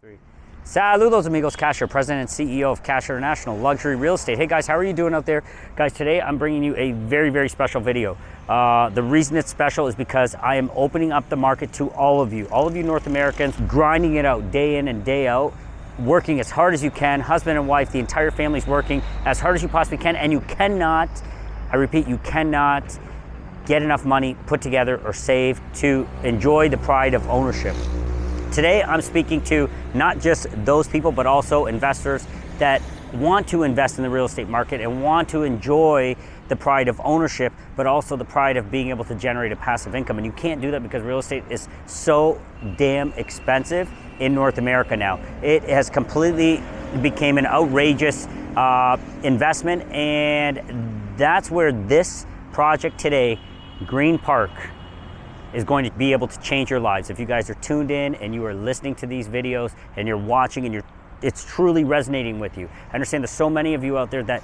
Three. Saludos amigos, Kash, President and CEO of Kash International Luxury Real Estate. Hey guys, how are you doing out there? Guys, today I'm bringing you a very special video. The reason it's special is because I am opening up the market to all of you North Americans, grinding it out day in and day out, working as hard as you can, husband and wife, the entire family's working as hard as you possibly can, and you cannot, I repeat, you cannot get enough money put together or saved to enjoy the pride of ownership. Today, I'm speaking to not just those people, but also investors that want to invest in the real estate market and want to enjoy the pride of ownership, but also the pride of being able to generate a passive income. And you can't do that because real estate is so damn expensive in North America now. It has completely become an outrageous investment, and that's where this project today, GREENPARK, is going to be able to change your lives. If you guys are tuned in and you are listening to these videos and you're watching and it's truly resonating with you. I understand there's so many of you out there that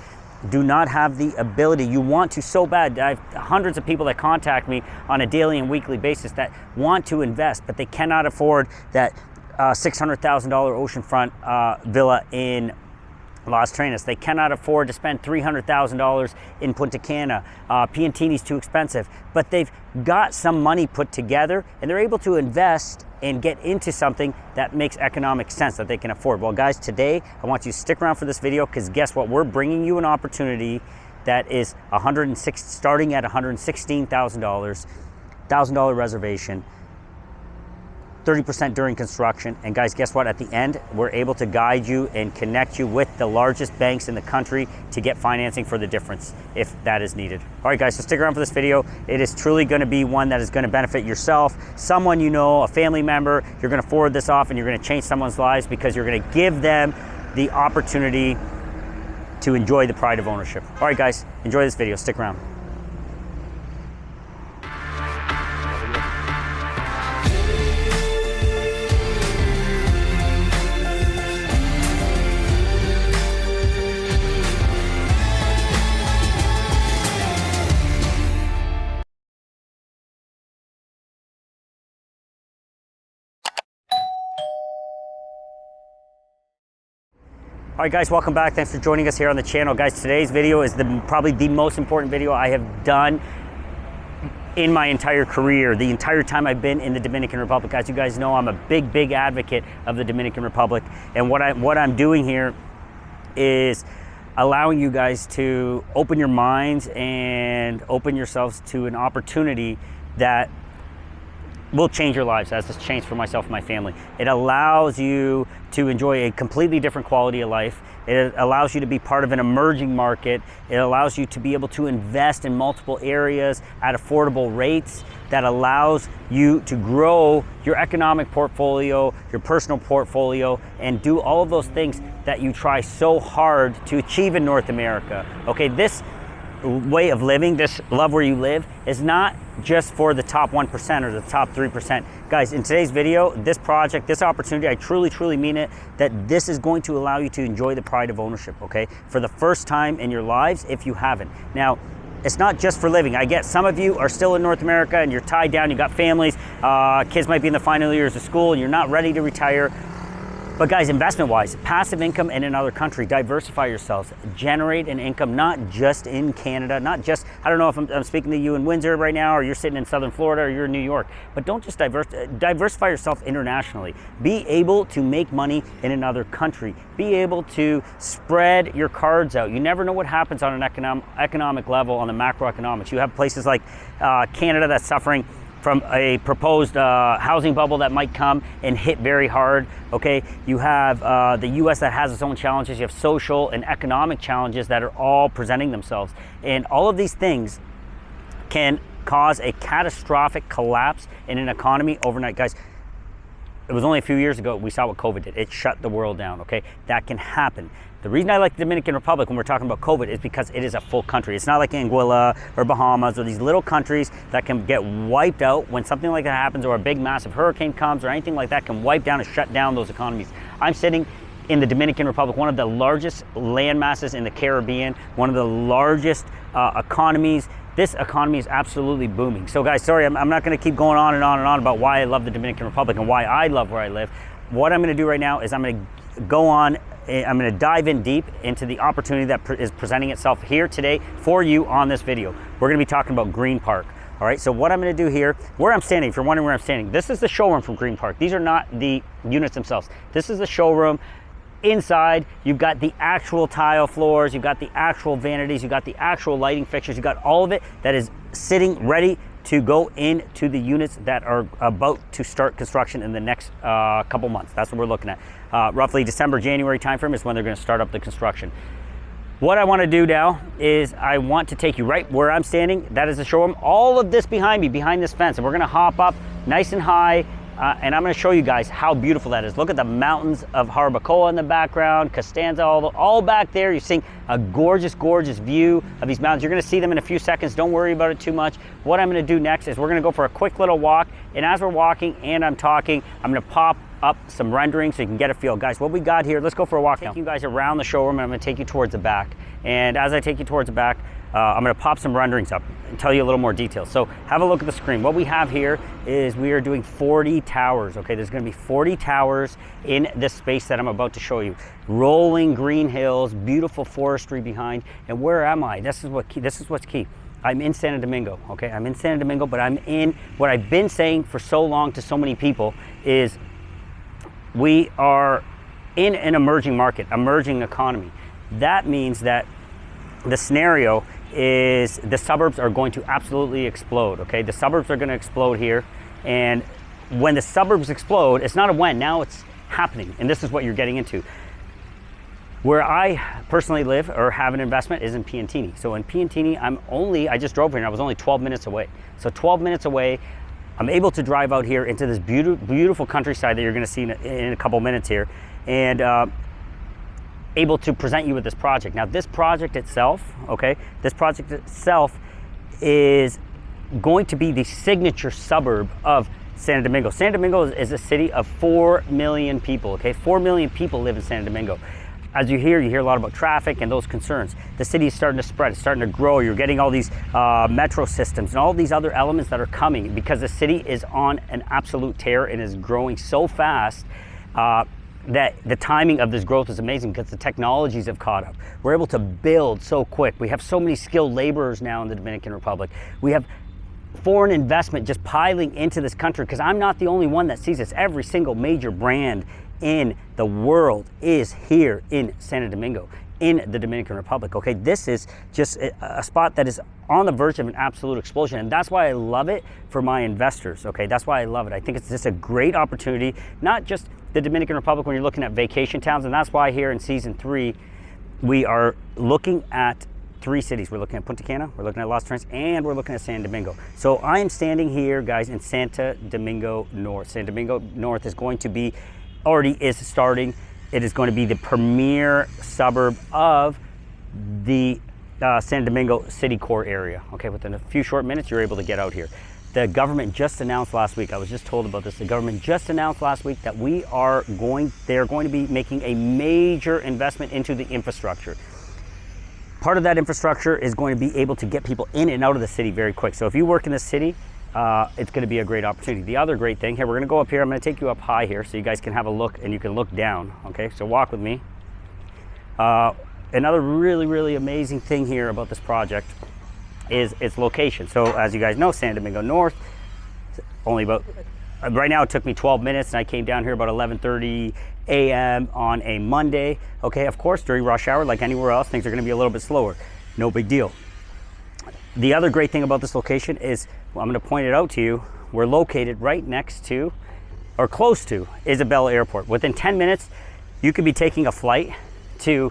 do not have the ability. You want to so bad. I have hundreds of people that contact me on a daily and weekly basis that want to invest, but they cannot afford that $600,000 oceanfront villa in Las Terrenas. They cannot afford to spend $300,000 in Punta Cana. Piantini's too expensive, but they've got some money put together and they're able to invest and get into something that makes economic sense that they can afford. Well guys, today I want you to stick around for this video because guess what? We're bringing you an opportunity that is starting at $116,000, $1,000 reservation, 30% during construction. And guys, guess what? At the end, we're able to guide you and connect you with the largest banks in the country to get financing for the difference if that is needed. All right guys, so stick around for this video. It is truly gonna be one that is gonna benefit yourself, someone you know, a family member. You're gonna forward this off and you're gonna change someone's lives because you're gonna give them the opportunity to enjoy the pride of ownership. All right guys, enjoy this video, stick around. All right guys, welcome back. Thanks for joining us here on the channel. Guys, today's video is probably the most important video I have done in my entire career, the entire time I've been in the Dominican Republic. As you guys know, I'm a big advocate of the Dominican Republic. And what I'm doing here is allowing you guys to open your minds and open yourselves to an opportunity that will change your lives, as it's changed for myself and my family. It allows you to enjoy a completely different quality of life. It allows you to be part of an emerging market. It allows you to be able to invest in multiple areas at affordable rates. That allows you to grow your economic portfolio, your personal portfolio, and do all of those things that you try so hard to achieve in North America. Okay, this way of living, this love where you live, is not just for the top 1% or the top 3%. Guys, in today's video, this project, this opportunity, I truly mean it, that this is going to allow you to enjoy the pride of ownership, okay? For the first time in your lives, if you haven't. Now, it's not just for living. I get some of you are still in North America and you're tied down, you got families, kids might be in the final years of school and you're not ready to retire. But guys, investment-wise, passive income in another country, diversify yourselves, generate an income, not just in Canada, not just, I don't know if I'm speaking to you in Windsor right now, or you're sitting in Southern Florida, or you're in New York, but don't just diversify yourself internationally. Be able to make money in another country. Be able to spread your cards out. You never know what happens on an economic level, on the macroeconomics. You have places like Canada that's suffering from a proposed housing bubble that might come and hit very hard, okay? You have the US that has its own challenges. You have social and economic challenges that are all presenting themselves. And all of these things can cause a catastrophic collapse in an economy overnight. Guys, it was only a few years ago we saw what COVID did. It shut the world down, okay? That can happen. The reason I like the Dominican Republic when we're talking about COVID is because it is a full country. It's not like Anguilla or Bahamas or these little countries that can get wiped out when something like that happens, or a big massive hurricane comes or anything like that can wipe down and shut down those economies. I'm sitting in the Dominican Republic, one of the largest land masses in the Caribbean, one of the largest economies. This economy is absolutely booming. So guys, sorry, I'm not gonna keep going on and on and on about why I love the Dominican Republic and why I love where I live. what I'm gonna do right now is I'm gonna dive in deep into the opportunity that is presenting itself here today for you on this video. We're gonna be talking about GREENPARK. All right, so what I'm gonna do here, where I'm standing, if you're wondering where I'm standing, this is the showroom from GREENPARK. These are not the units themselves. This is the showroom. Inside, you've got the actual tile floors, you've got the actual vanities, you've got the actual lighting fixtures, you've got all of it that is sitting ready to go into the units that are about to start construction in the next couple months. That's what we're looking at. Roughly December, January timeframe is when they're gonna start up the construction. What I want to do now is I want to take you right where I'm standing. That is the showroom. All of this behind me, behind this fence, and we're gonna hop up nice and high, and I'm gonna show you guys how beautiful that is. Look at the mountains of Jarabacoa in the background, Costanza, all back there. You're seeing a gorgeous, gorgeous view of these mountains. You're gonna see them in a few seconds. Don't worry about it too much. What I'm gonna do next is we're gonna go for a quick little walk, and as we're walking and I'm talking, I'm gonna pop up some rendering so you can get a feel. Guys, what we got here, let's go for a walk now. Take you guys around the showroom, and I'm gonna take you towards the back. And as I take you towards the back, I'm gonna pop some renderings up and tell you a little more details. So have a look at the screen. What we have here is we are doing 40 towers, okay? There's gonna be 40 towers in this space that I'm about to show you. Rolling green hills, beautiful forestry behind, and where am I? This is what's key. I'm in Santo Domingo, okay? I'm in Santo Domingo, but I'm in what I've been saying for so long to so many people is we are in an emerging market, emerging economy. That means that the scenario is the suburbs are going to absolutely explode, okay? The suburbs are gonna explode here, and when the suburbs explode, it's not a when, now it's happening, and this is what you're getting into. Where I personally live or have an investment is in Piantini. So in Piantini, I just drove here and I was only 12 minutes away. So 12 minutes away, I'm able to drive out here into this beautiful countryside that you're gonna see in a couple minutes here, and able to present you with this project. Now this project itself, okay, this project itself is going to be the signature suburb of Santo Domingo. Santo Domingo is a city of 4 million people, okay? 4 million people live in Santo Domingo. As you hear a lot about traffic and those concerns. The city is starting to spread, it's starting to grow. You're getting all these metro systems and all these other elements that are coming because the city is on an absolute tear and is growing so fast that the timing of this growth is amazing because the technologies have caught up. We're able to build so quick. We have so many skilled laborers now in the Dominican Republic. We have foreign investment just piling into this country because I'm not the only one that sees this. Every single major brand in the world is here in Santo Domingo, in the Dominican Republic, okay? This is just a spot that is on the verge of an absolute explosion, and that's why I love it for my investors, okay? That's why I love it. I think it's just a great opportunity, not just the Dominican Republic when you're looking at vacation towns, and that's why here in season 3, we are looking at 3 cities. We're looking at Punta Cana, we're looking at Las Terrenas, and we're looking at Santo Domingo. So I am standing here, guys, in Santo Domingo North. Santo Domingo North is going to be, already is starting. It is going to be the premier suburb of the Santo Domingo city core area. Okay, within a few short minutes, you're able to get out here. The government just announced last week, I was just told about this, the government just announced last week that they're going to be making a major investment into the infrastructure. Part of that infrastructure is going to be able to get people in and out of the city very quick. So if you work in the city, it's going to be a great opportunity. The other great thing, here, we're going to go up here. I'm going to take you up high here so you guys can have a look and you can look down. Okay, so walk with me. Another really, really amazing thing here about this project is its location. So as you guys know, Santo Domingo North, only about, right now it took me 12 minutes and I came down here about 11:30 a.m. on a Monday. Okay, of course, during rush hour, like anywhere else, things are going to be a little bit slower. No big deal. The other great thing about this location is, well, I'm going to point it out to you, we're located right next to, or close to, Isabela Airport. Within 10 minutes, you could be taking a flight to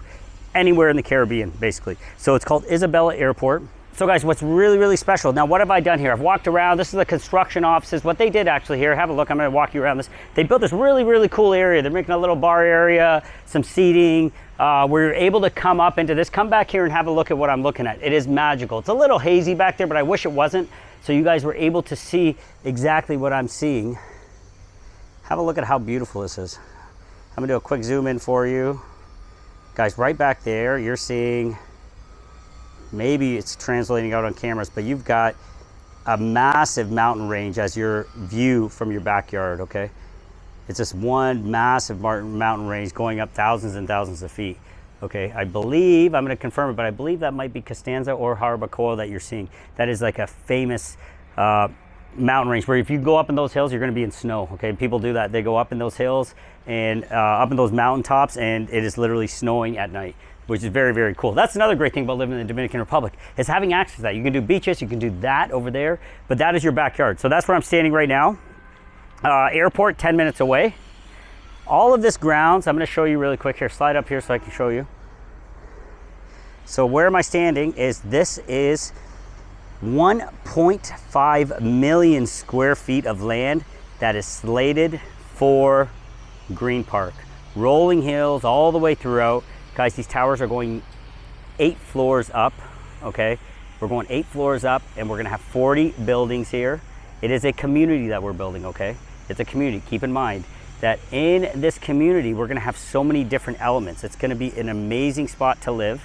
anywhere in the Caribbean, basically. So it's called Isabela Airport. So guys, what's really, really special, now what have I done here? I've walked around, this is the construction offices. What they did actually here, have a look, I'm gonna walk you around this. They built this really, really cool area. They're making a little bar area, some seating, where you're able to come up into this. Come back here and have a look at what I'm looking at. It is magical. It's a little hazy back there, but I wish it wasn't. So you guys were able to see exactly what I'm seeing. Have a look at how beautiful this is. I'm gonna do a quick zoom in for you. Guys, right back there, you're seeing, maybe it's translating out on cameras, but you've got a massive mountain range as your view from your backyard, okay? It's just one massive mountain range going up thousands and thousands of feet. Okay, I believe, I'm going to confirm it, but I believe that might be Costanza or Jarabacoa that you're seeing. That is like a famous mountain range where if you go up in those hills, you're going to be in snow. Okay, people do that. They go up in those hills and up in those mountain tops, and it is literally snowing at night, which is very, very cool. That's another great thing about living in the Dominican Republic, is having access to that. You can do beaches, you can do that over there, but that is your backyard. So that's where I'm standing right now. Airport 10 minutes away. All of this grounds, I'm going to show you really quick here. Slide up here so I can show you. So where am I standing is, this is 1.5 million square feet of land that is slated for GREENPARK. Rolling hills all the way throughout. Guys, these towers are going 8 floors up, okay? We're going 8 floors up, and we're gonna have 40 buildings here. It is a community that we're building, okay? It's a community. Keep in mind that in this community, we're gonna have so many different elements. It's gonna be an amazing spot to live.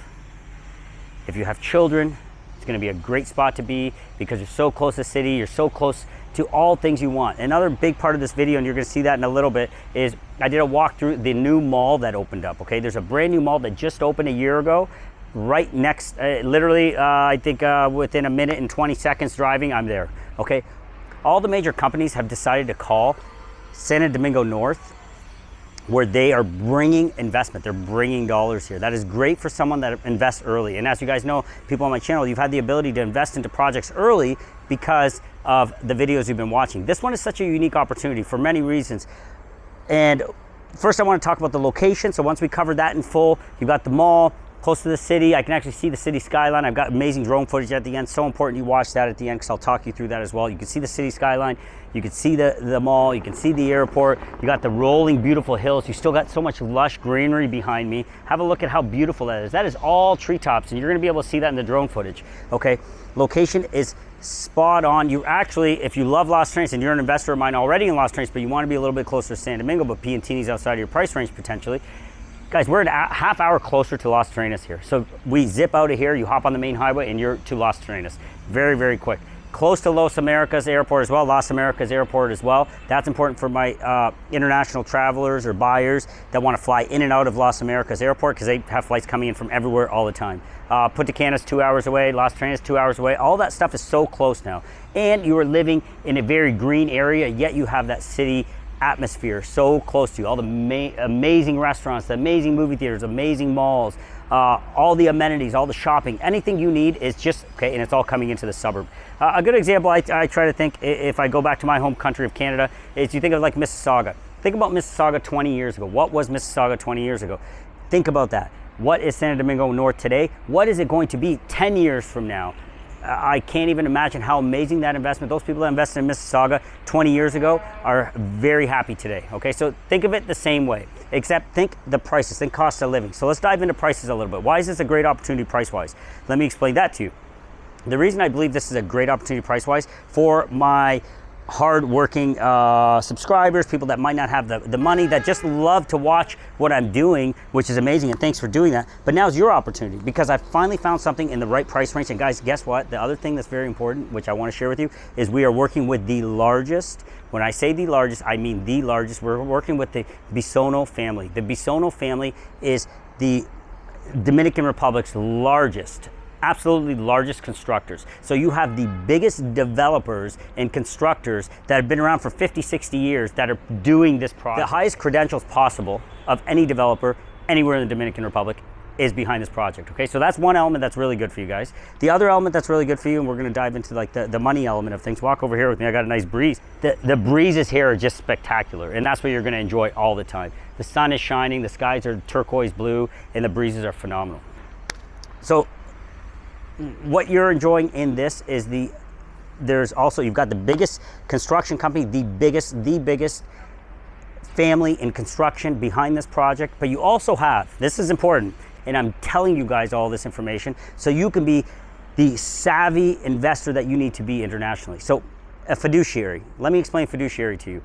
If you have children, it's gonna be a great spot to be, because you're so close to the city, you're so close to all things you want. Another big part of this video, and you're gonna see that in a little bit, is I did a walk through the new mall that opened up, okay? There's a brand new mall that just opened a year ago, right next, literally, I think within a minute and 20 seconds driving, I'm there, okay? All the major companies have decided to call Santo Domingo North, where they are bringing investment. They're bringing dollars here. That is great for someone that invests early. And as you guys know, people on my channel, you've had the ability to invest into projects early because of the videos you've been watching. This one is such a unique opportunity for many reasons. And first I want to talk about the location. So once we cover that in full, you've got the mall, close to the city. I can actually see the city skyline. I've got amazing drone footage at the end. So important you watch that at the end, because I'll talk you through that as well. You can see the city skyline. You can see the mall. You can see the airport. You got the rolling, beautiful hills. You still got so much lush greenery behind me. Have a look at how beautiful that is. That is all treetops, and you're going to be able to see that in the drone footage. Okay, location is spot on. You actually, if you love Las Terrenas and you're an investor of mine already in Las Terrenas, but you want to be a little bit closer to San Domingo, but Piantini's outside of your price range potentially, guys, we're a half hour closer to Las Terrenas here. So we zip out of here, you hop on the main highway, and you're to Las Terrenas. Very, very quick. Close to Los Americas Airport as well, Las Americas Airport as well. That's important for my international travelers or buyers that want to fly in and out of Las Americas Airport, because they have flights coming in from everywhere all the time. Punta Cana's 2 hours away, Las Terrenas 2 hours away. All that stuff is so close now. And you are living in a very green area, yet you have that city atmosphere so close to you. All the amazing restaurants, the amazing movie theaters, amazing malls, all the amenities, all the shopping, anything you need is just, okay, and it's all coming into the suburb. A good example, I try to think, if I go back to my home country of Canada, is you think of like Mississauga. Think about Mississauga 20 years ago. What was Mississauga 20 years ago? Think about that. What is Santo Domingo North today? What is it going to be 10 years from now? I can't even imagine how amazing that investment, those people that invested in Mississauga 20 years ago are very happy today, okay? So think of it the same way, except think the prices, think cost of living. So let's dive into prices a little bit. Why is this a great opportunity price-wise? Let me explain that to you. The reason I believe this is a great opportunity price-wise for my hard-working subscribers, people that might not have the money, that just love to watch what I'm doing, which is amazing, and thanks for doing that. But now's your opportunity, because I finally found something in the right price range. And guys, guess what? The other thing that's very important, which I want to share with you, is we are working with the largest. When I say the largest, I mean the largest. We're working with the Bissono family. The Bissono family is the Dominican Republic's largest, absolutely largest constructors. So you have the biggest developers and constructors that have been around for 50, 60 years that are doing this project. The highest credentials possible of any developer anywhere in the Dominican Republic is behind this project, okay? So that's one element that's really good for you guys. The other element that's really good for you, and we're gonna dive into like the money element of things. Walk over here with me, I got a nice breeze. The breezes here are just spectacular, and that's what you're gonna enjoy all the time. The sun is shining, the skies are turquoise blue, and the breezes are phenomenal. So what you're enjoying in this is there's also, you've got the biggest construction company, the biggest family in construction behind this project, but you also have, this is important, and I'm telling you guys all this information so you can be the savvy investor that you need to be internationally. So a fiduciary, let me explain fiduciary to you.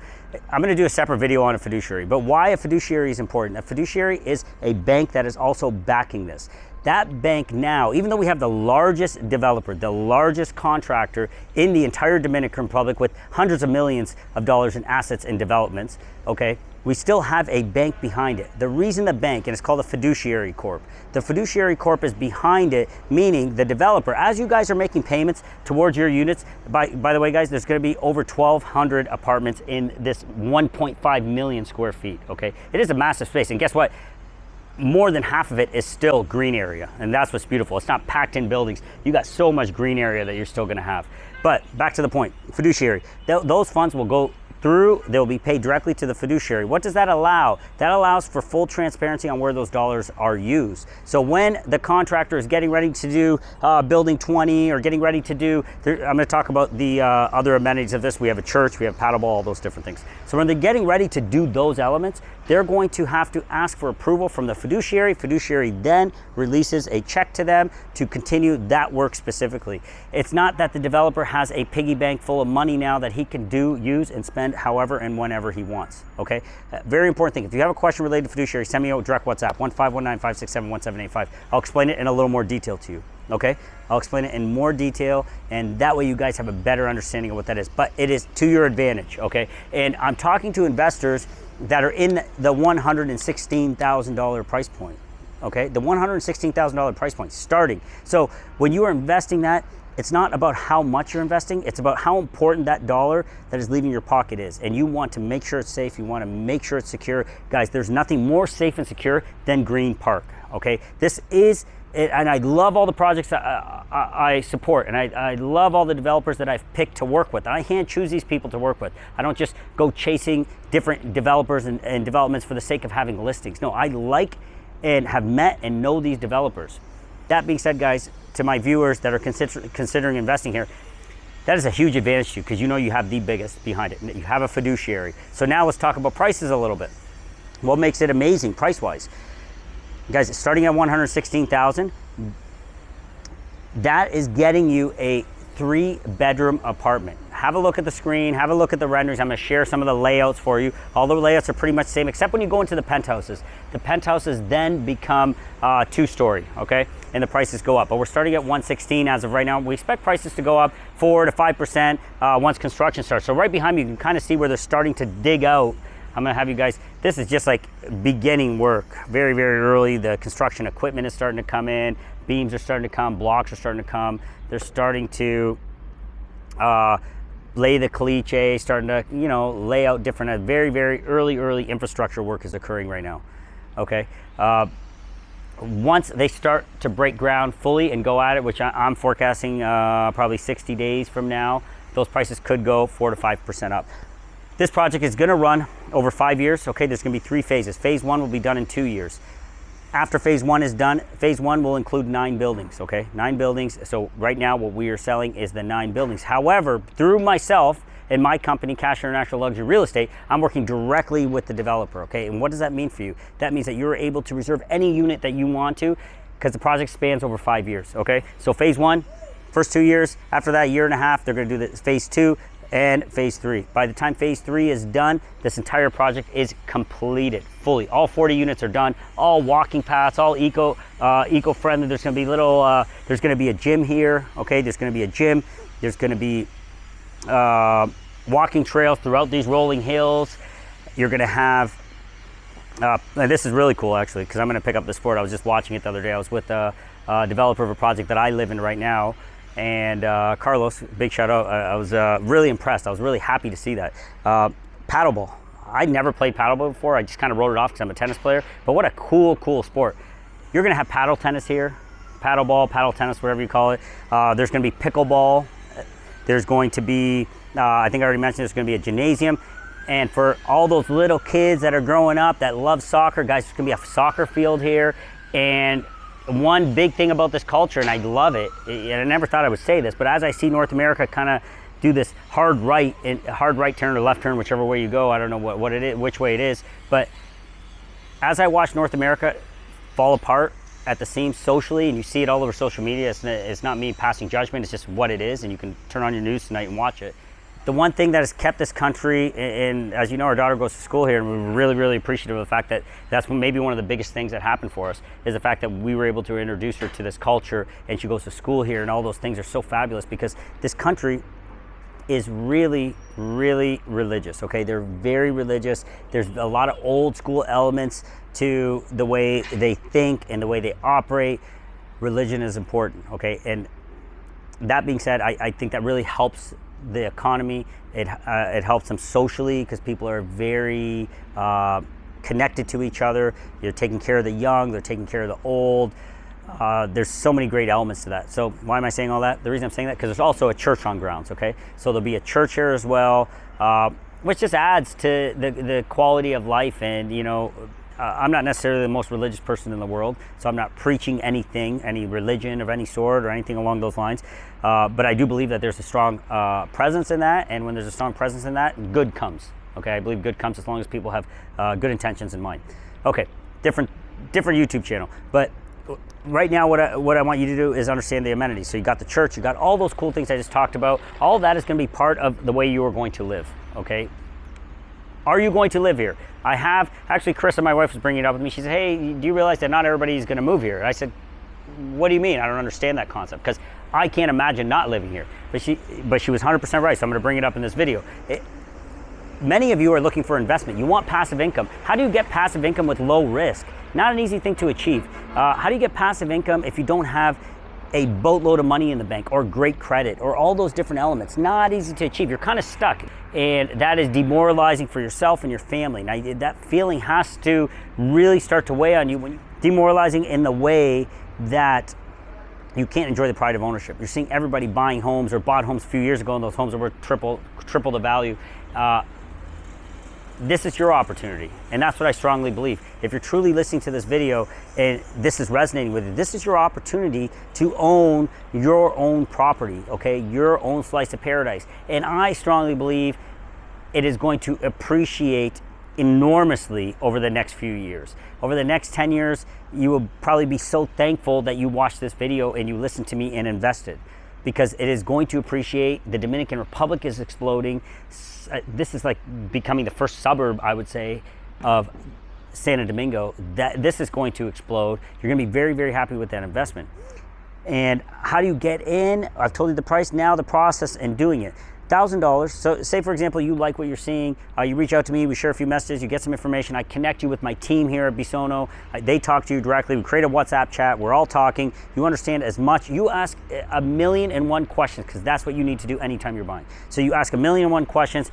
I'm gonna do a separate video on a fiduciary, but why a fiduciary is important. A fiduciary is a bank that is also backing this. That bank now, even though we have the largest developer, the largest contractor in the entire Dominican Republic with hundreds of millions of dollars in assets and developments, okay, we still have a bank behind it. The reason the bank, and it's called a fiduciary corp, the fiduciary corp is behind it, meaning the developer, as you guys are making payments towards your units, by the way guys, there's gonna be over 1,200 apartments in this 1.5 million square feet, okay? It is a massive space, and guess what? More than half of it is still green area, and that's what's beautiful. It's not packed in buildings. You got so much green area that you're still gonna have. But back to the point, fiduciary, those funds will go through, they'll be paid directly to the fiduciary. What does that allow? That allows for full transparency on where those dollars are used. So when the contractor is getting ready to do building 20 or getting ready to do, I'm gonna talk about the other amenities of this. We have a church, we have paddleball, all those different things. So when they're getting ready to do those elements, they're going to have to ask for approval from the fiduciary. Fiduciary then releases a check to them to continue that work specifically. It's not that the developer has a piggy bank full of money now that he can use and spend however and whenever he wants, okay? Very important thing. If you have a question related to fiduciary, send me a direct WhatsApp, 1-519-567-1785. I'll explain it in a little more detail to you, okay? I'll explain it in more detail, and that way you guys have a better understanding of what that is. But it is to your advantage, okay? And I'm talking to investors that are in the $116,000 price point, okay? The $116,000 price point starting. So when you are investing that, it's not about how much you're investing, it's about how important that dollar that is leaving your pocket is. And you want to make sure it's safe, you want to make sure it's secure. Guys, there's nothing more safe and secure than GREENPARK, okay? This is, and I love all the projects that I support, and I love all the developers that I've picked to work with. I hand choose these people to work with. I don't just go chasing different developers and developments for the sake of having listings. No, I like and have met and know these developers. That being said, guys, to my viewers that are considering investing here, that is a huge advantage to you because you know you have the biggest behind it. You have a fiduciary. So now let's talk about prices a little bit. What makes it amazing price-wise? Guys, starting at $116,000, that is getting you a 3-bedroom apartment. Have a look at the screen, have a look at the renderings. I'm gonna share some of the layouts for you. All the layouts are pretty much the same, except when you go into the penthouses. The penthouses then become 2-story, okay? And the prices go up. But we're starting at 116 as of right now. We expect prices to go up 4 to 5% once construction starts. So right behind me, you can kind of see where they're starting to dig out. I'm gonna have you guys, this is just like beginning work. Very, very early, the construction equipment is starting to come in, beams are starting to come, blocks are starting to come. They're starting to lay the caliche, starting to, you know, lay out different, very, very early infrastructure work is occurring right now, okay? Once they start to break ground fully and go at it, which I'm forecasting probably 60 days from now, those prices could go 4 to 5% up. This project is gonna run over 5 years, okay? There's gonna be 3 phases. Phase 1 will be done in 2 years. After phase 1 is done, phase 1 will include 9 buildings, okay? 9 buildings, so right now what we are selling is the 9 buildings. However, through myself and my company, Kash International Luxury Real Estate, I'm working directly with the developer, okay? And what does that mean for you? That means that you're able to reserve any unit that you want to, because the project spans over 5 years, okay? So phase 1, first 2 years, after that, 1.5 years, they're gonna do the phase 2, and phase 3. By the time phase 3 is done, this entire project is completed fully. All 40 units are done, all walking paths, all eco-friendly. There's gonna be there's gonna be a gym here, okay? There's gonna be a gym. There's gonna be walking trails throughout these rolling hills. You're gonna have, and this is really cool actually, because I'm gonna pick up the sport. I was just watching it the other day. I was with a developer of a project that I live in right now, and Carlos, big shout out. I was really impressed. I was really happy to see that. Paddleball. I'd never played paddleball before. I just kind of wrote it off because I'm a tennis player, but what a cool sport. You're gonna have paddle tennis here, paddleball, paddle tennis, whatever you call it. There's gonna be pickleball. There's going to be, I think I already mentioned, there's gonna be a gymnasium. And for all those little kids that are growing up that love soccer, guys, there's gonna be a soccer field here. And one big thing about this culture, and I love it, and I never thought I would say this, but as I see North America kind of do this hard right turn or left turn, whichever way you go, I don't know what it is, which way it is, but as I watch North America fall apart at the seams socially, and you see it all over social media, it's not me passing judgment, it's just what it is, and you can turn on your news tonight and watch it. The one thing that has kept this country, and as you know, our daughter goes to school here, and we're really appreciative of the fact that that's maybe one of the biggest things that happened for us, is the fact that we were able to introduce her to this culture, and she goes to school here, and all those things are so fabulous, because this country is really, really religious, okay? They're very religious. There's a lot of old school elements to the way they think and the way they operate. Religion is important, okay? And that being said, I think that really helps the economy. It helps them socially because people are very connected to each other. They're taking care of the young, they're taking care of the old. There's so many great elements to that. So why am I saying all that? The reason I'm saying that, because there's also a church on grounds, okay? So there'll be a church here as well, which just adds to the quality of life. And, you know, I'm not necessarily the most religious person in the world, so I'm not preaching anything, any religion of any sort or anything along those lines. But I do believe that there's a strong presence in that, and when there's a strong presence in that, good comes, okay? I believe good comes as long as people have good intentions in mind. Okay, different YouTube channel, but right now what I want you to do is understand the amenities. So you got the church, you got all those cool things I just talked about. All of that is going to be part of the way you are going to live, okay? Are you going to live here? I have, actually Carissa, my wife, was bringing it up with me. She said, hey, do you realize that not everybody is going to move here? And I said, what do you mean? I don't understand that concept, because I can't imagine not living here. But she was 100% right, so I'm going to bring it up in this video. Many of you are looking for investment. You want passive income. How do you get passive income with low risk? Not an easy thing to achieve. How do you get passive income if you don't have a boatload of money in the bank or great credit or all those different elements? Not easy to achieve. You're kind of stuck, and that is demoralizing for yourself and your family. Now that feeling has to really start to weigh on you. When demoralizing in the way that you can't enjoy the pride of ownership. You're seeing everybody buying homes or bought homes a few years ago, and those homes are worth triple the value. This is your opportunity, and that's what I strongly believe. If you're truly listening to this video and this is resonating with you, this is your opportunity to own your own property, okay? Your own slice of paradise. And I strongly believe it is going to appreciate enormously over the next few years. Over the next 10 years, you will probably be so thankful that you watched this video and you listened to me and invested, because it is going to appreciate. The Dominican Republic is exploding. This is like becoming the first suburb, I would say, of Santo Domingo. This is going to explode. You're going to be very, very happy with that investment. And how do you get in? I've told you the price, now the process and doing it. $1,000. So say, for example, you like what you're seeing, you reach out to me, we share a few messages, you get some information, I connect you with my team here at Bisono, they talk to you directly, we create a WhatsApp chat, we're all talking, you understand as much, you ask 1,000,001 questions, because that's what you need to do anytime you're buying. So you ask 1,000,001 questions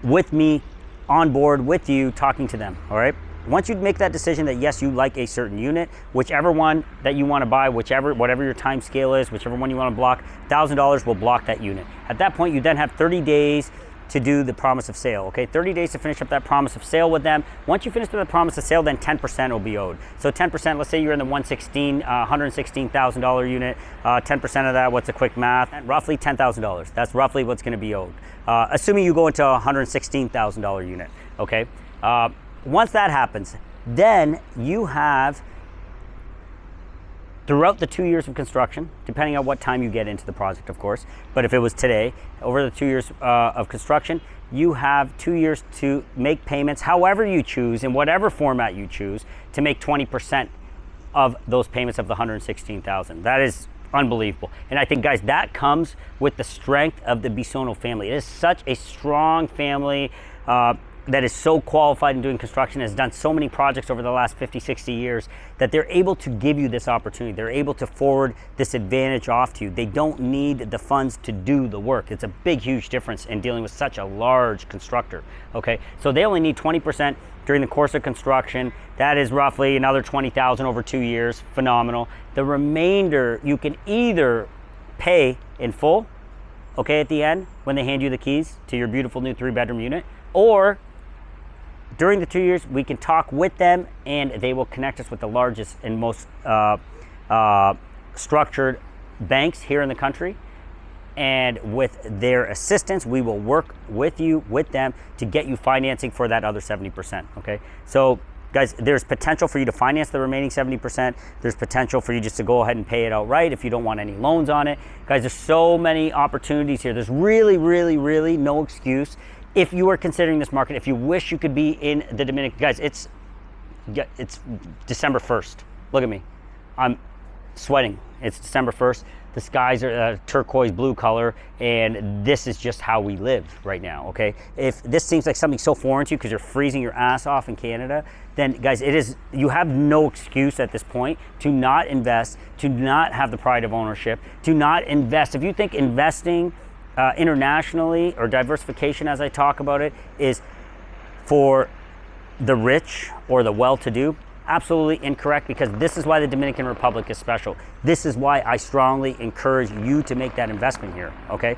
with me, on board with you, talking to them, all right? Once you make that decision that yes, you like a certain unit, whichever one that you want to buy, whatever your time scale is, whichever one you want to block, $1,000 will block that unit. At that point, you then have 30 days to do the promise of sale, okay? 30 days to finish up that promise of sale with them. Once you finish with the promise of sale, then 10% will be owed. So 10%, let's say you're in the $116,000 unit, 10% of that, what's the quick math? Roughly $10,000. That's roughly what's going to be owed. Assuming you go into a $116,000 unit, okay? Once that happens, then you have, throughout the 2 years of construction, depending on what time you get into the project, of course, but if it was today, over the 2 years of construction, you have 2 years to make payments however you choose, in whatever format you choose, to make 20% of those payments of the $116,000. That is unbelievable. And I think, guys, that comes with the strength of the Bisono family. It is such a strong family that is so qualified in doing construction, has done so many projects over the last 50, 60 years, that they're able to give you this opportunity. They're able to forward this advantage off to you. They don't need the funds to do the work. It's a big, huge difference in dealing with such a large constructor, okay? So they only need 20% during the course of construction. That is roughly another $20,000 over 2 years, phenomenal. The remainder, you can either pay in full, okay, at the end, when they hand you the keys to your beautiful new 3-bedroom unit, or during the 2 years, we can talk with them and they will connect us with the largest and most structured banks here in the country. And with their assistance, we will work with them to get you financing for that other 70%, okay? So guys, there's potential for you to finance the remaining 70%. There's potential for you just to go ahead and pay it outright if you don't want any loans on it. Guys, there's so many opportunities here. There's really, really, really no excuse. If you are considering this market, if you wish you could be in the Dominican, guys, it's December 1st. Look at me, I'm sweating. It's December 1st. the skies are a turquoise blue color, and this is just how we live right now, okay? If this seems like something so foreign to you because you're freezing your ass off in Canada, then guys, you have no excuse at this point to not invest, to not have the pride of ownership, to not invest. If you think investing internationally or diversification, as I talk about it, is for the rich or the well-to-do, absolutely incorrect, because this is why the Dominican Republic is special. This is why I strongly encourage you to make that investment here, okay?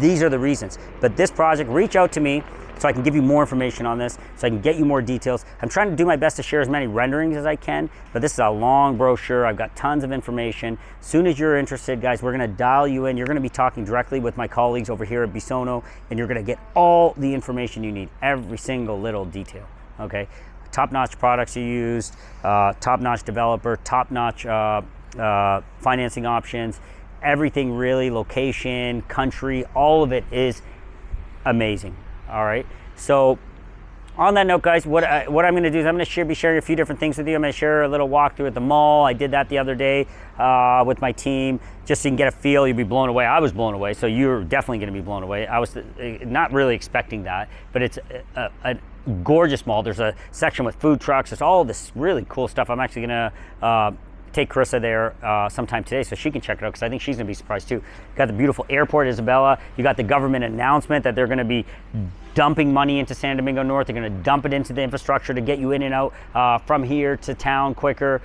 These are the reasons. But this project, reach out to me so I can give you more information on this, so I can get you more details. I'm trying to do my best to share as many renderings as I can, but this is a long brochure. I've got tons of information. As soon as you're interested, guys, we're gonna dial you in. You're gonna be talking directly with my colleagues over here at Bisono, and you're gonna get all the information you need, every single little detail, okay? Top-notch products you used, top-notch developer, top-notch financing options, everything really, location, country, all of it is amazing. All right, so on that note, guys, what I'm going to do is I'm going to be sharing a few different things with you. I'm going to share a little walkthrough at the mall. I did that the other day with my team, just so you can get a feel. You'll be blown away. I was blown away, so you're definitely going to be blown away. I was not really expecting that, but it's a gorgeous mall. There's a section with food trucks. There's all this really cool stuff. I'm actually going to take Carissa there sometime today so she can check it out, because I think she's gonna be surprised too. You got the beautiful airport, Isabella. You got the government announcement that they're gonna be dumping money into San Domingo North. They're gonna dump it into the infrastructure to get you in and out from here to town quicker.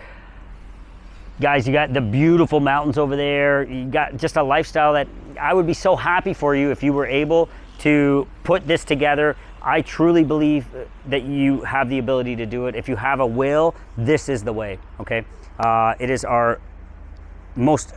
Guys, you got the beautiful mountains over there. You got just a lifestyle that I would be so happy for you if you were able to put this together. I truly believe that you have the ability to do it. If you have a will, this is the way, okay? It is our most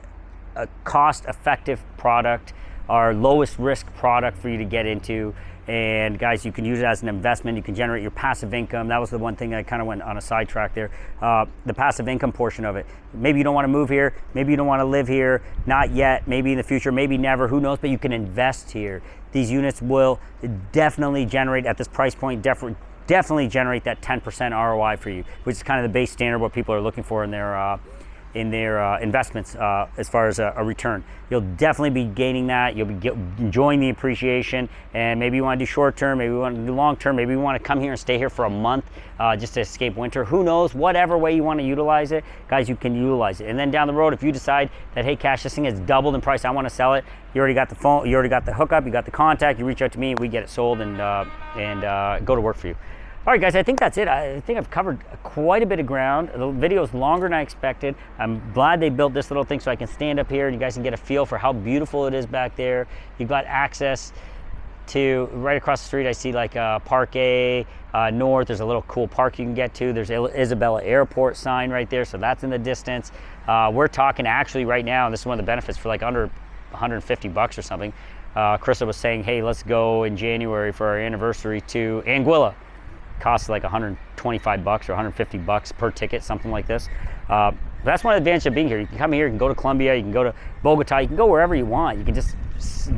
cost-effective product, our lowest risk product for you to get into. And guys, you can use it as an investment. You can generate your passive income. That was the one thing I kind of went on a sidetrack there. The passive income portion of it. Maybe you don't want to move here. Maybe you don't want to live here. Not yet. Maybe in the future. Maybe never. Who knows? But you can invest here. These units will definitely generate, at this price point, definitely generate that 10% ROI for you, which is kind of the base standard what people are looking for in their investments as far as a return. You'll definitely be gaining that. You'll be enjoying the appreciation, and maybe you want to do short term, maybe you want to do long term, maybe you want to come here and stay here for a month just to escape winter. Who knows? Whatever way you want to utilize it, guys, you can utilize it. And then down the road, if you decide that, hey, Kash, this thing has doubled in price, I want to sell it, you already got the phone, you already got the hookup, you got the contact, you reach out to me, we get it sold and go to work for you. All right, guys, I think that's it. I think I've covered quite a bit of ground. The video is longer than I expected. I'm glad they built this little thing so I can stand up here and you guys can get a feel for how beautiful it is back there. You've got access to, right across the street, I see like Park A, North. There's a little cool park you can get to. There's Isabella Airport sign right there, so that's in the distance. We're talking actually right now, and this is one of the benefits, for like under 150 bucks or something. Carissa was saying, hey, let's go in January for our anniversary to Anguilla. Costs like 125 bucks or 150 bucks per ticket, something like this. That's one advantage of being here. You can come here, you can go to Colombia, you can go to Bogota, you can go wherever you want. You can just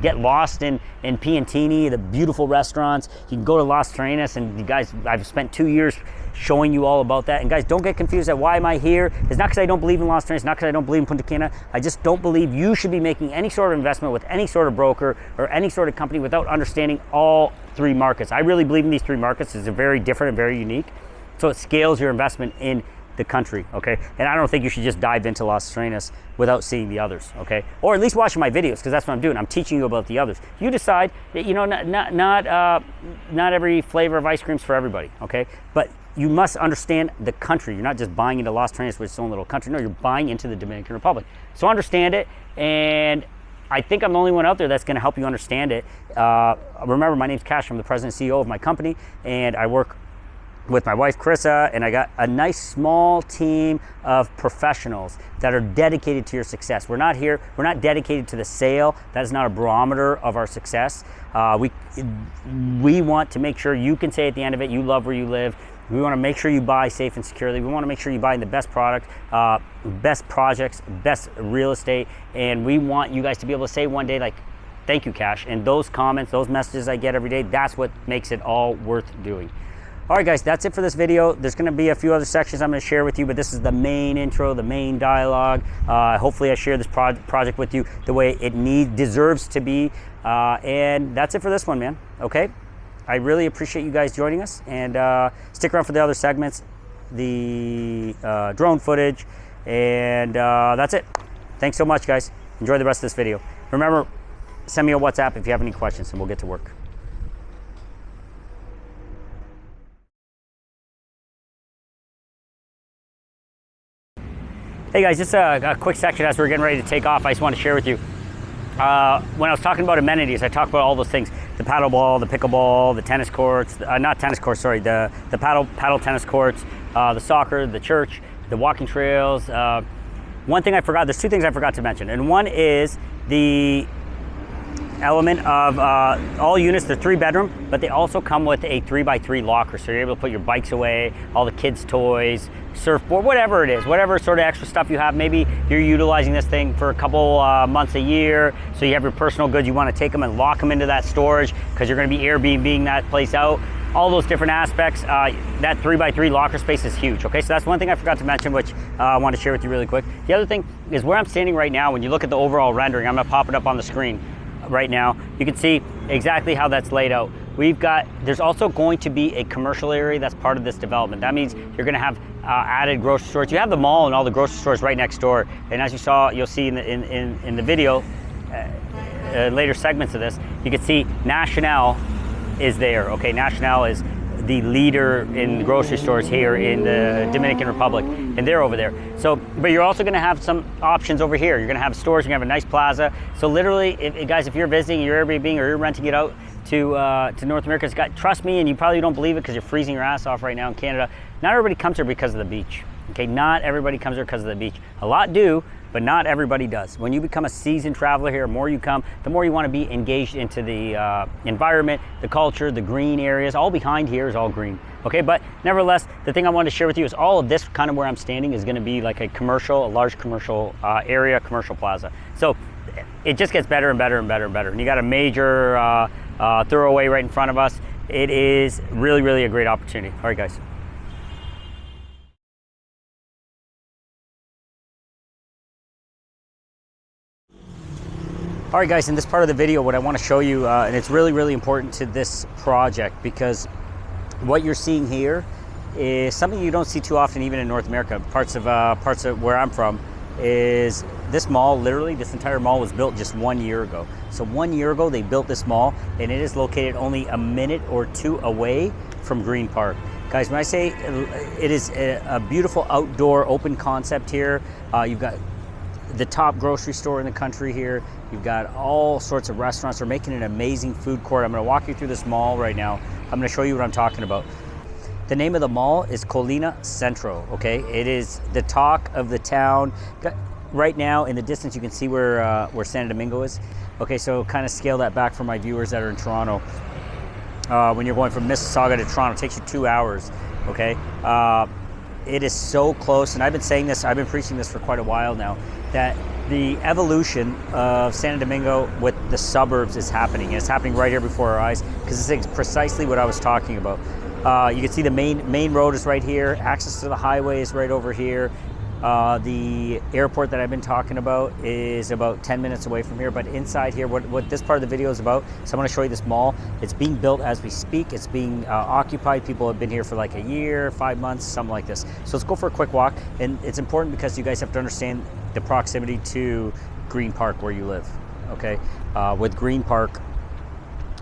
get lost in Piantini, the beautiful restaurants. You can go to Las Terrenas, and you guys, I've spent 2 years showing you all about that. And guys, don't get confused at why am I here. It's not because I don't believe in Las Terrenas, it's not because I don't believe in Punta Cana. I just don't believe you should be making any sort of investment with any sort of broker or any sort of company without understanding all three markets. I really believe in these three markets. It's very different and very unique. So it scales your investment in the country, okay? And I don't think you should just dive into Las Terrenas without seeing the others, okay? Or at least watching my videos, because that's what I'm doing. I'm teaching you about the others. You decide that, you know, not every flavor of ice cream's for everybody, okay? But you must understand the country. You're not just buying into Las Terrenas with its own little country. No, you're buying into the Dominican Republic. So understand it, and I think I'm the only one out there that's going to help you understand it. Remember, my name's Kash. I'm the president and CEO of my company, and I work with my wife, Carissa, and I got a nice small team of professionals that are dedicated to your success. We're not dedicated to the sale. That is not a barometer of our success. We want to make sure you can say at the end of it, you love where you live. We want to make sure you buy safe and securely. We want to make sure you buy the best product, best projects, best real estate, and we want you guys to be able to say one day, like, thank you, Kash. And those comments, those messages I get every day, that's what makes it all worth doing. All right, guys, that's it for this video. There's going to be a few other sections I'm going to share with you, but this is the main intro, the main dialogue. Hopefully I share this project with you the way it deserves to be. And that's it for this one, man. Okay? I really appreciate you guys joining us, and stick around for the other segments, the drone footage, and that's it. Thanks so much, guys. Enjoy the rest of this video. Remember, send me a WhatsApp if you have any questions, and we'll get to work. Hey guys, just a quick section as we're getting ready to take off. I just want to share with you. When I was talking about amenities, I talked about all those things: the paddle ball, the pickleball, the tennis courts, not tennis courts, sorry, the paddle tennis courts, the soccer, the church, the walking trails. One thing I forgot, there's two things I forgot to mention, and one is the element of all units. They're 3-bedroom, but they also come with a 3x3 locker, so you're able to put your bikes away, all the kids' toys, surfboard, whatever it is, whatever sort of extra stuff you have. Maybe you're utilizing this thing for a couple months a year, so you have your personal goods, you want to take them and lock them into that storage because you're going to be Airbnb-ing that place out. All those different aspects. That 3x3 locker space is huge. Okay, so that's one thing I forgot to mention, which I want to share with you really quick. The other thing is where I'm standing right now. When you look at the overall rendering, I'm going to pop it up on the screen right now. You can see exactly how that's laid out. There's also going to be a commercial area that's part of this development. That means you're going to have added grocery stores. You have the mall and all the grocery stores right next door. And as you'll see in the video, later segments of this, you can see National is there. Okay, National is the leader in grocery stores here in the Dominican Republic, and they're over there. So, but you're also going to have some options over here. You're going to have stores. You're going to have a nice plaza. So literally, guys, if you're visiting, you're Airbnb or you're renting it out to North America, trust me, and you probably don't believe it because you're freezing your ass off right now in Canada. Not everybody comes here because of the beach. Okay, not everybody comes here because of the beach. A lot do, but not everybody does. When you become a seasoned traveler here, the more you come, the more you want to be engaged into the environment, the culture, the green areas. All behind here is all green. Okay, but nevertheless, the thing I wanted to share with you is all of this kind of where I'm standing is going to be like a large commercial area, commercial plaza. So it just gets better and better and better and better. And you got a major thoroughway right in front of us. It is really, really a great opportunity. All right, guys. All right, guys, in this part of the video, what I want to show you, and it's really, really important to this project, because what you're seeing here is something you don't see too often, even in North America. Parts of where I'm from, is this mall. Literally, this entire mall was built just 1 year ago. So 1 year ago, they built this mall, and it is located only a minute or two away from GREENPARK. Guys, when I say it is a beautiful outdoor open concept here, you've got the top grocery store in the country here. You've got all sorts of restaurants. They're making an amazing food court. I'm going to walk you through this mall right now. I'm going to show you what I'm talking about. The name of the mall is Colina Centro, okay? It is the talk of the town. Right now, in the distance, you can see where Santo Domingo is. Okay, so kind of scale that back for my viewers that are in Toronto. When you're going from Mississauga to Toronto, it takes you 2 hours, okay? It is so close, and I've been saying this, I've been preaching this for quite a while now, that the evolution of Santo Domingo with the suburbs is happening. And it's happening right here before our eyes, because this is precisely what I was talking about. You can see the main road is right here. Access to the highway is right over here. The airport that I've been talking about is about 10 minutes away from here, but inside here, what this part of the video is about, so I'm going to show you this mall. It's being built as we speak. It's being occupied. People have been here for like a year, 5 months, something like this. So let's go for a quick walk, and it's important because you guys have to understand the proximity to GREENPARK where you live, okay? With GREENPARK,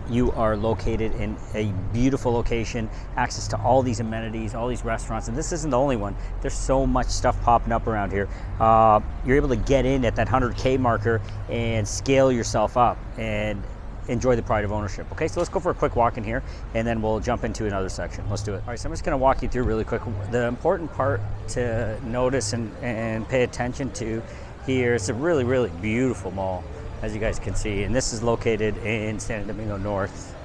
you are located in a beautiful location, access to all these amenities, all these restaurants, and this isn't the only one. There's so much stuff popping up around here. You're able to get in at that 100K marker and scale yourself up and enjoy the pride of ownership. Okay, so let's go for a quick walk in here, and then we'll jump into another section. Let's do it. All right, so I'm just gonna walk you through really quick. The important part to notice and pay attention to here, it's a really, really beautiful mall, as you guys can see, and this is located in Santo Domingo North.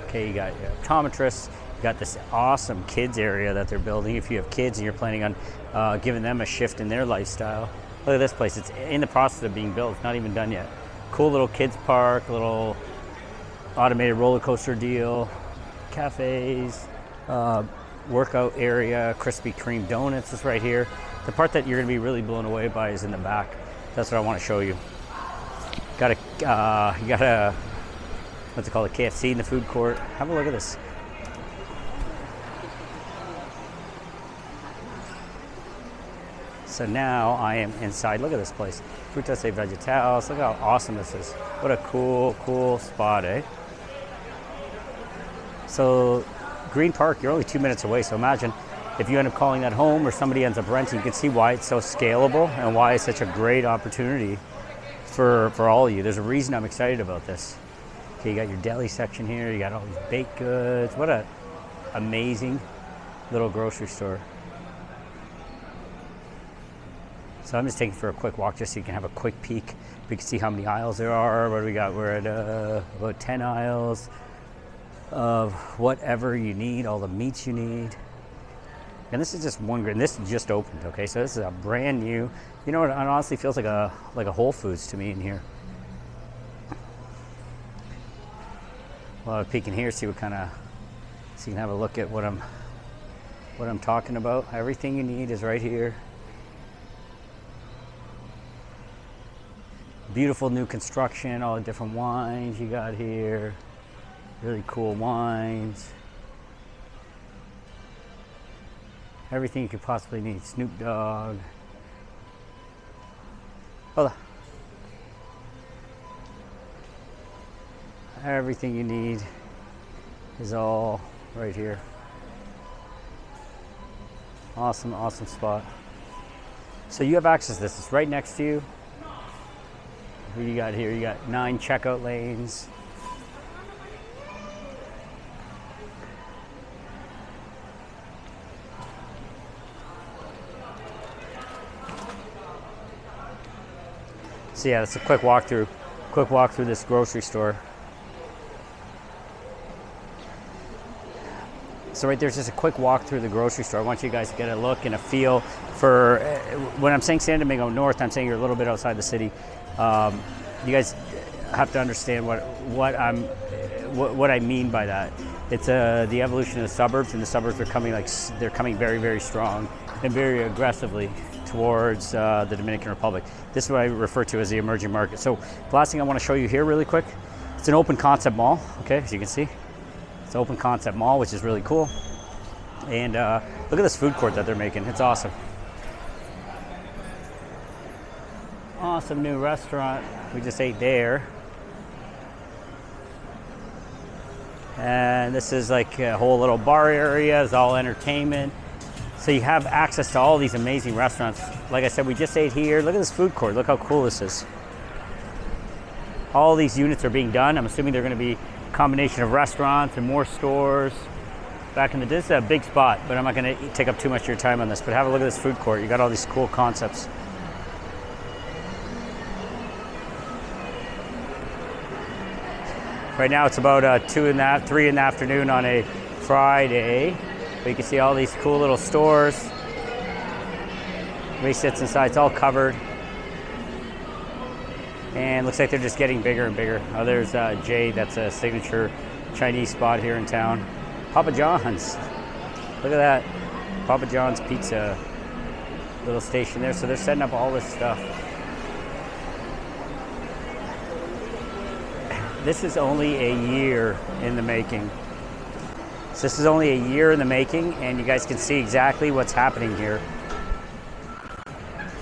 Okay, you got your optometrists, you got this awesome kids area that they're building. If you have kids and you're planning on giving them a shift in their lifestyle, look at this place. It's in the process of being built. It's not even done yet. Cool little kids park, little automated roller coaster deal, cafes, workout area, Krispy Kreme donuts is right here. The part that you're gonna be really blown away by is in the back. That's what I wanna show you. You got a, what's it called, a KFC in the food court. Have a look at this. So now I am inside. Look at this place. Frutas y Vegetales. Look how awesome this is. What a cool spot, eh? So Green Park, you're only 2 minutes away. So imagine if you end up calling that home or somebody ends up renting, you can see why it's so scalable and why it's such a great opportunity for all of you. There's a reason I'm excited about this. Okay, you got your deli section here. You got all these baked goods. What a amazing little grocery store. So I'm just taking for a quick walk just so you can have a quick peek. We can see how many aisles there are. What do we got? We're at about 10 aisles of whatever you need, all the meats you need. And this is just one grade. This just opened, okay? So this is a brand new, you know what, it honestly feels like a Whole Foods to me in here. Well, I'll peek in here, see what kind of, so you can have a look at what I'm talking about. Everything you need is right here. Beautiful new construction, all the different wines you got here. Really cool wines. Everything you could possibly need. Snoop Dogg. Hold on. Everything you need is all right here. Awesome spot. So you have access to this. It's right next to you. What do you got here? You got 9 checkout lanes. So yeah, that's a quick walk through this grocery store. So right there's just a quick walk through the grocery store. I want you guys to get a look and a feel for, when I'm saying San Domingo North, I'm saying you're a little bit outside the city. You guys have to understand what I mean by that. It's the evolution of the suburbs, and the suburbs are coming they're coming very, very strong and very aggressively towards the Dominican Republic. This is what I refer to as the emerging market. So the last thing I want to show you here really quick, it's an open concept mall, okay, as you can see. It's an open concept mall, which is really cool. And look at this food court that they're making. It's awesome. Awesome new restaurant. We just ate there. And this is like a whole little bar area. It's all entertainment. So you have access to all these amazing restaurants. Like I said, we just ate here. Look at this food court. Look how cool this is. All these units are being done. I'm assuming they're going to be a combination of restaurants and more stores. This is a big spot, but I'm not going to take up too much of your time on this. But have a look at this food court. You got all these cool concepts. Right now it's about 3 in the afternoon on a Friday. But you can see all these cool little stores. Everybody sits inside, it's all covered. And looks like they're just getting bigger and bigger. Oh, there's Jay, that's a signature Chinese spot here in town. Papa John's, look at that. Papa John's Pizza, little station there. So they're setting up all this stuff. This is only a year in the making. So this is only a year in the making, and you guys can see exactly what's happening here.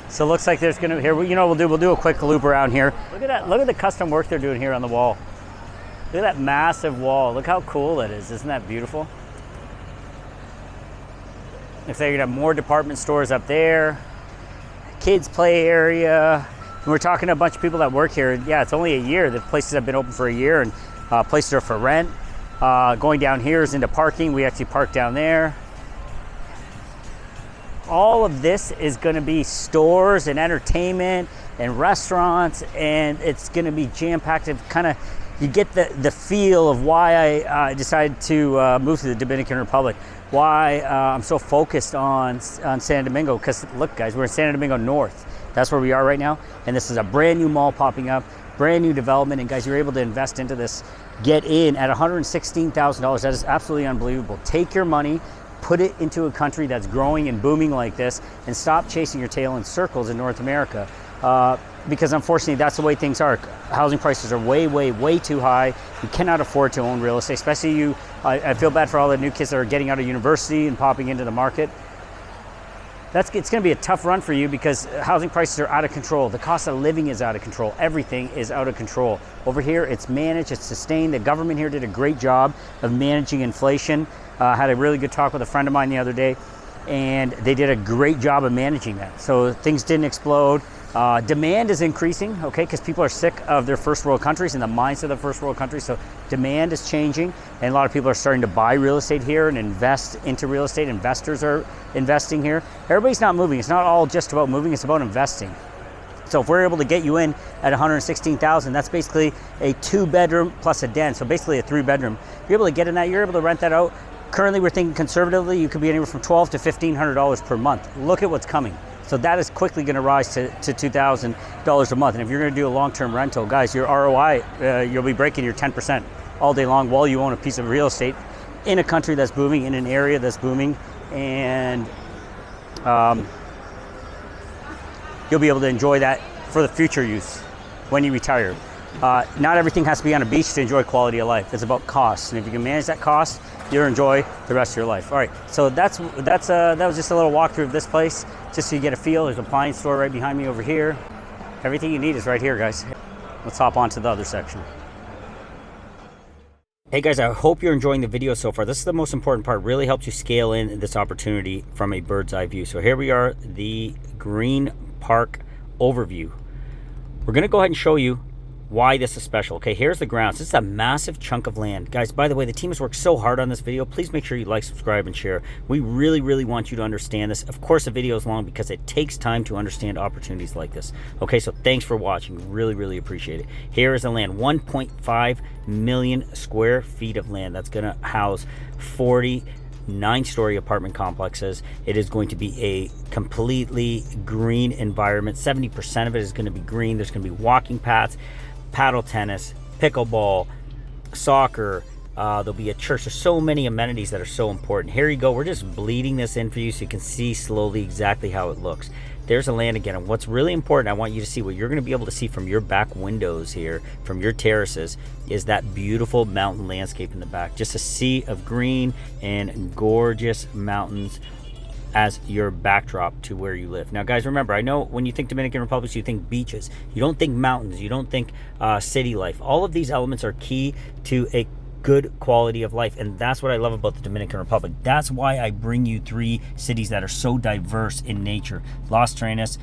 So it looks like there's gonna, here, you know what we'll do a quick loop around here. Look at that, look at the custom work they're doing here on the wall. Look at that massive wall. Look how cool that is. Isn't that beautiful? Looks like you're gonna have more department stores up there. Kids play area. And we're talking to a bunch of people that work here. Yeah, it's only a year. The places have been open for a year, and places are for rent. Going down here is into parking. We actually park down there. All of this is going to be stores and entertainment and restaurants, and it's going to be jam-packed. Kind of, you get the feel of why I decided to move to the Dominican Republic. Why I'm so focused on Santo Domingo. Because look, guys, we're in Santo Domingo North. That's where we are right now, and this is a brand new mall popping up. brand new development, and guys, you're able to invest into this, get in at $116,000. That is absolutely unbelievable. Take your money, put it into a country that's growing and booming like this, and stop chasing your tail in circles in North America. Because unfortunately, that's the way things are. Housing prices are way, way, way too high. You cannot afford to own real estate, especially you. I feel bad for all the new kids that are getting out of university and popping into the market. It's going to be a tough run for you because housing prices are out of control. The cost of living is out of control. Everything is out of control. Over here, it's managed, it's sustained. The government here did a great job of managing inflation. Had a really good talk with a friend of mine the other day, and they did a great job of managing that. So things didn't explode. Demand is increasing, okay, because people are sick of their first world countries and the mindset of the first world countries. So demand is changing, and a lot of people are starting to buy real estate here and invest into real estate. Investors are investing here. Everybody's not moving. It's not all just about moving. It's about investing. So if we're able to get you in at $116,000, that's basically a 2-bedroom plus a den. So basically a 3-bedroom. You're able to get in that. You're able to rent that out. Currently, we're thinking conservatively, you could be anywhere from $1,200 to $1,500 per month. Look at what's coming. So that is quickly going to rise to $2,000 a month. And if you're going to do a long-term rental, guys, your ROI, you'll be breaking your 10% all day long while you own a piece of real estate in a country that's booming, in an area that's booming, and you'll be able to enjoy that for the future use when you retire. Not everything has to be on a beach to enjoy quality of life. It's about cost, and if you can manage that cost, you'll enjoy the rest of your life. All right, so that was just a little walkthrough of this place, just so you get a feel. There's an appliance store right behind me over here. Everything you need is right here, guys. Let's hop on to the other section. Hey guys, I hope you're enjoying the video so far. This is the most important part. Really helps you scale in this opportunity from a bird's eye view. So here we are, the GREENPARK overview. We're gonna go ahead and show you why this is special. Okay, here's the grounds. This is a massive chunk of land. Guys, by the way, the team has worked so hard on this video. Please make sure you like, subscribe, and share. We really, really want you to understand this. Of course, the video is long because it takes time to understand opportunities like this. Okay, so thanks for watching. Really, really appreciate it. Here is the land, 1.5 million square feet of land. That's gonna house 40 9-story apartment complexes. It is going to be a completely green environment. 70% of it is going to be green. There's going to be walking paths, paddle tennis, pickleball, soccer. There'll be a church. There's so many amenities that are so important. Here you go. We're just bleeding this in for you so you can see slowly exactly how it looks. There's the land again. And what's really important, I want you to see what you're going to be able to see from your back windows here, from your terraces, is that beautiful mountain landscape in the back. Just a sea of green and gorgeous mountains as your backdrop to where you live. Now guys, remember, I know when you think Dominican Republic, you think beaches. You don't think mountains. You don't think city life. All of these elements are key to a good quality of life, and that's what I love about the Dominican Republic. That's why I bring you 3 cities that are so diverse in nature: Las Terrenas,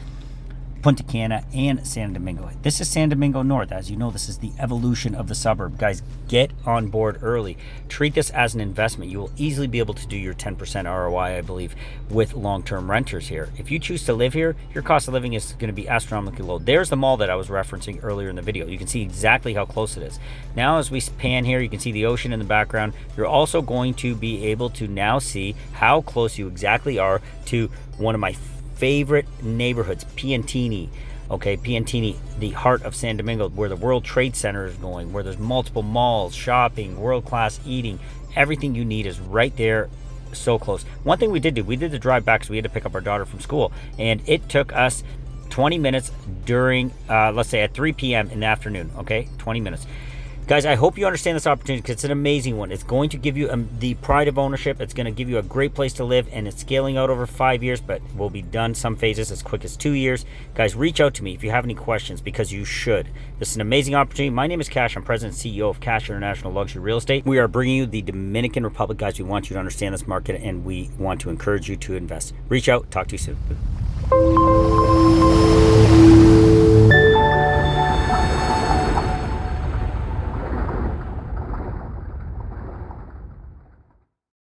Punta Cana, and Santo Domingo. This is Santo Domingo North. As you know, this is the evolution of the suburb. Guys, get on board early. Treat this as an investment. You will easily be able to do your 10% ROI, I believe, with long-term renters here. If you choose to live here, your cost of living is going to be astronomically low. There's the mall that I was referencing earlier in the video. You can see exactly how close it is. Now, as we pan here, you can see the ocean in the background. You're also going to be able to now see how close you exactly are to one of my favorite neighborhoods, Piantini. Okay, Piantini, the heart of San Domingo, where the World Trade Center is going, where there's multiple malls, shopping, world-class eating. Everything you need is right there, so close. One thing we did the drive back because we had to pick up our daughter from school, and it took us 20 minutes during, let's say at 3 p.m. in the afternoon, okay, 20 minutes. Guys, I hope you understand this opportunity because it's an amazing one. It's going to give you the pride of ownership. It's going to give you a great place to live, and it's scaling out over 5 years, but will be done some phases as quick as 2 years. Guys, reach out to me if you have any questions, because you should. This is an amazing opportunity. My name is Kash. I'm President and CEO of Kash International Luxury Real Estate. We are bringing you the Dominican Republic. Guys, we want you to understand this market, and we want to encourage you to invest. Reach out. Talk to you soon.